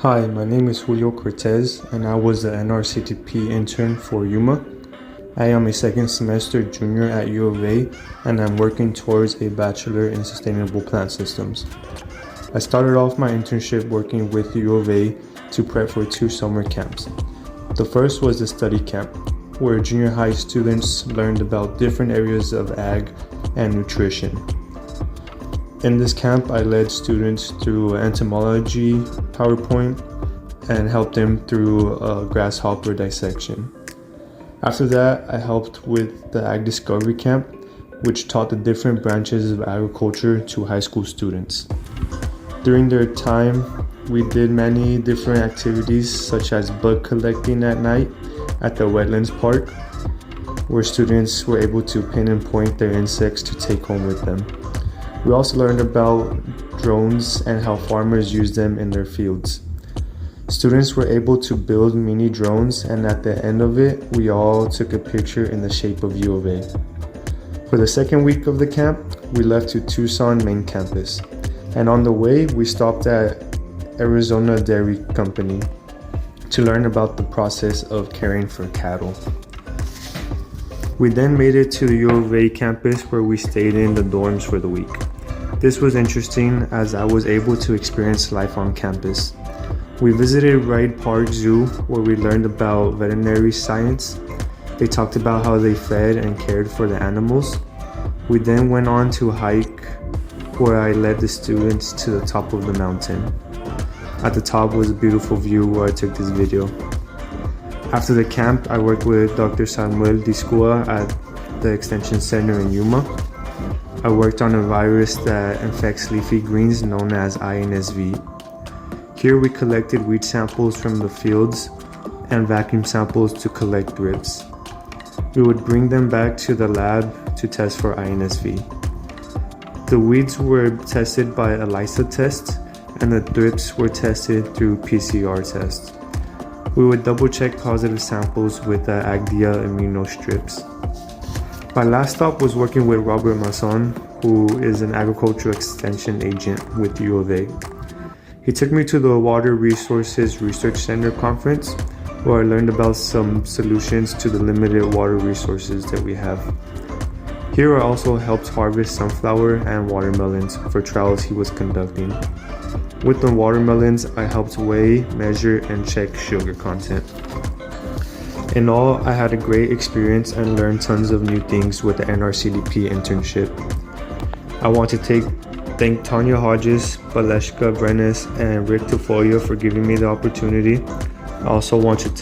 Hi, my name is Julio Cortez, and I was the NRCS intern for Yuma. I am a second semester junior at U of A, and I'm working towards a bachelor in sustainable plant systems. I started off my internship working with U of A to prep for 2 summer camps. The first was the study camp, where junior high students learned about different areas of ag and nutrition. In this camp, I led students through entomology, PowerPoint, and helped them through grasshopper dissection. After that, I helped with the Ag Discovery Camp, which taught the different branches of agriculture to high school students. During their time, we did many different activities such as bug collecting at night at the wetlands park, where students were able to pin and point their insects to take home with them. We also learned about drones and how farmers use them in their fields. Students were able to build mini drones, and at the end of it, we all took a picture in the shape of U of A. For the second week of the camp, we left to Tucson main campus, and on the way, we stopped at Arizona Dairy Company to learn about the process of caring for cattle. We then made it to the U of A campus, where we stayed in the dorms for the week. This was interesting as I was able to experience life on campus. We visited Wright Park Zoo, where we learned about veterinary science. They talked about how they fed and cared for the animals. We then went on to a hike where I led the students to the top of the mountain. At the top was a beautiful view where I took this video. After the camp, I worked with Dr. Samuel Discua at the Extension Center in Yuma. I worked on a virus that infects leafy greens known as INSV. Here we collected weed samples from the fields and vacuum samples to collect drips. We would bring them back to the lab to test for INSV. The weeds were tested by ELISA tests, and the drips were tested through PCR tests. We would double check positive samples with the Agdia immunostrips. My last stop was working with Robert Masson, who is an agricultural extension agent with U of A. He took me to the Water Resources Research Center conference, where I learned about some solutions to the limited water resources that we have. Here I also helped harvest sunflower and watermelons for trials he was conducting. With the watermelons, I helped weigh, measure, and check sugar content. In all, I had a great experience and learned tons of new things with the NRCS internship. I want to thank Tanya Hodges, Baleshka Brenes, and Rick Tafoya for giving me the opportunity. I also want to